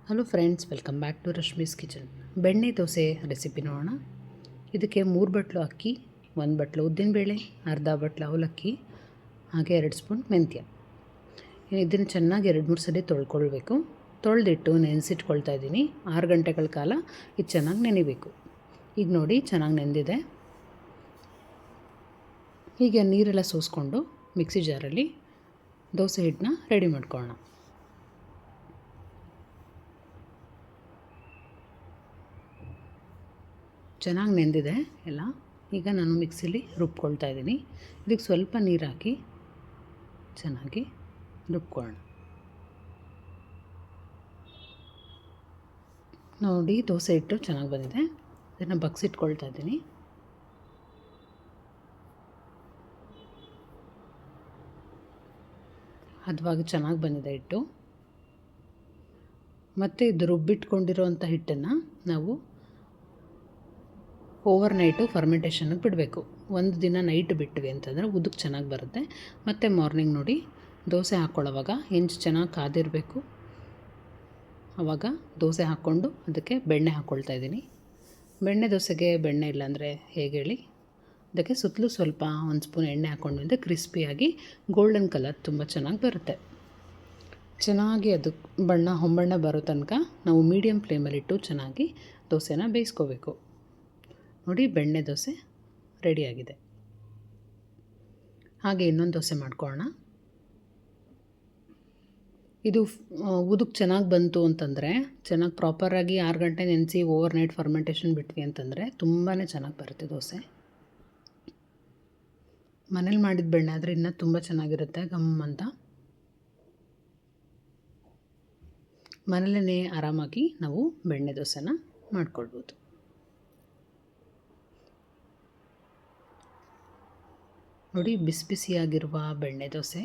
Hello friends, welcome back to Rashmi's kitchen. ಬೆಣ್ಣೆ dosa recipe ನೋಡೋಣ. ಇದಕ್ಕೆ 3 ಬಟ್ಲು ಅಕ್ಕಿ, 1 ಬಟ್ಲು ಉದ್ದಿನಬೇಳೆ, ಅರ್ಧ ಬಟ್ಲು ಅವಲಕ್ಕಿ, ಹಾಗೆ 2 ಸ್ಪೂನ್ ಮೆಂತ್ಯ. ಇದನ್ನು ಚೆನ್ನಾಗಿ 2-3 ಸಲ ತೊಳ್ಕೊಳ್ಬೇಕು. ತೊಳೆದಿಟ್ಟು ನೆನೆಸಿಟ್ಕೊಳ್ತಾ ಇದ್ದೀನಿ. 6 ಗಂಟೆಗಳ ಕಾಲ ಇದು ಚೆನ್ನಾಗಿ ನೆನಿಬೇಕು. ಈಗ ನೋಡಿ ಚೆನ್ನಾಗಿ ನೆಂದಿದೆ. ಹೀಗೆ ನೀರೆಲ್ಲ ಸೋಸ್ಕೊಂಡು ಮಿಕ್ಸಿ ಜಾರಲ್ಲಿ ದೋಸೆ ಹಿಟ್ಟನ್ನ ರೆಡಿ ಮಾಡ್ಕೊಳ್ಳೋಣ. ಚೆನ್ನಾಗಿ ನೆಂದಿದೆ ಎಲ್ಲ. ಈಗ ನಾನು ಮಿಕ್ಸಿಲಿ ರುಬ್ಕೊಳ್ತಾ ಇದ್ದೀನಿ. ಇದಕ್ಕೆ ಸ್ವಲ್ಪ ನೀರು ಹಾಕಿ ಚೆನ್ನಾಗಿ ರುಬ್ಕೊಳ್ಳೋಣ. ನೋಡಿ ದೋಸೆ ಹಿಟ್ಟು ಚೆನ್ನಾಗಿ ಬಂದಿದೆ. ಇದನ್ನು ಬಗ್ಸಿಟ್ಕೊಳ್ತಾ ಇದ್ದೀನಿ. ಹದವಾಗಿ ಚೆನ್ನಾಗಿ ಬಂದಿದೆ ಹಿಟ್ಟು. ಮತ್ತು ಇದು ರುಬ್ಬಿಟ್ಕೊಂಡಿರೋವಂಥ ಹಿಟ್ಟನ್ನು ನಾವು ಓವರ್ನೈಟು ಫರ್ಮೆಂಟೇಷನ್ಗೆ ಬಿಡಬೇಕು. ಒಂದು ದಿನ ನೈಟ್ ಬಿಟ್ವಿ ಅಂತಂದರೆ ಉದ್ದಕ್ಕೆ ಚೆನ್ನಾಗಿ ಬರುತ್ತೆ. ಮತ್ತು ಮಾರ್ನಿಂಗ್ ನೋಡಿ ದೋಸೆ ಹಾಕ್ಕೊಳ್ಳೋವಾಗ ಹೆಂಚು ಚೆನ್ನಾಗಿ ಕಾದಿರಬೇಕು. ಆವಾಗ ದೋಸೆ ಹಾಕ್ಕೊಂಡು ಅದಕ್ಕೆ ಬೆಣ್ಣೆ ಹಾಕ್ಕೊಳ್ತಾ ಇದ್ದೀನಿ. ಬೆಣ್ಣೆ ದೋಸೆಗೆ ಬೆಣ್ಣೆ ಇಲ್ಲಾಂದರೆ ಹೇಗೆ ಹೇಳಿ. ಅದಕ್ಕೆ ಸುತ್ತಲೂ ಸ್ವಲ್ಪ 1 ಸ್ಪೂನ್ ಎಣ್ಣೆ ಹಾಕ್ಕೊಂಡ್ರೆ ಕ್ರಿಸ್ಪಿಯಾಗಿ ಗೋಲ್ಡನ್ ಕಲರ್ ತುಂಬ ಚೆನ್ನಾಗಿ ಬರುತ್ತೆ. ಚೆನ್ನಾಗಿ ಅದು ಹೊಂಬಣ್ಣ ಬರೋ ತನಕ ನಾವು ಮೀಡಿಯಮ್ ಫ್ಲೇಮಲ್ಲಿಟ್ಟು ಚೆನ್ನಾಗಿ ದೋಸೆನ ಬೇಯಿಸ್ಕೋಬೇಕು. ನೋಡಿ ಬೆಣ್ಣೆ ದೋಸೆ ರೆಡಿಯಾಗಿದೆ. ಹಾಗೆ ಇನ್ನೊಂದು ದೋಸೆ ಮಾಡ್ಕೊಳ್ಳೋಣ. ಇದು ಉದುಕ್ಕೆ ಚೆನ್ನಾಗಿ ಬಂತು ಅಂತಂದರೆ, ಚೆನ್ನಾಗಿ ಪ್ರಾಪರಾಗಿ 6 ಗಂಟೆ ನೆನೆಸಿ ಓವರ್ನೈಟ್ ಫರ್ಮೆಂಟೇಷನ್ ಬಿಟ್ವಿ ಅಂತಂದರೆ ತುಂಬಾ ಚೆನ್ನಾಗಿ ಬರುತ್ತೆ ದೋಸೆ. ಮನೇಲಿ ಮಾಡಿದ ಬೆಣ್ಣೆ ಆದರೆ ಇನ್ನೂ ತುಂಬ ಚೆನ್ನಾಗಿರುತ್ತೆ ಗಮ್ ಅಂತ. ಮನೇಲೇ ಆರಾಮಾಗಿ ನಾವು ಬೆಣ್ಣೆ ದೋಸೆನ ಮಾಡ್ಕೊಳ್ಬೋದು. ನೋಡಿ ಬಿಸಿ ಬಿಸಿಯಾಗಿರುವ ಬೆಣ್ಣೆ ದೋಸೆ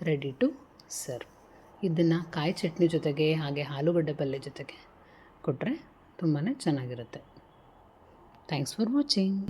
ರೆಡಿ ಟು ಸರ್ವ್. ಇದನ್ನು ಕಾಯಿ ಚಟ್ನಿ ಜೊತೆಗೆ ಹಾಗೆ ಆಲೂಗಡ್ಡೆ ಪಲ್ಯ ಜೊತೆಗೆ ಕೊಟ್ಟರೆ ತುಂಬಾ ಚೆನ್ನಾಗಿರುತ್ತೆ. Thanks for watching.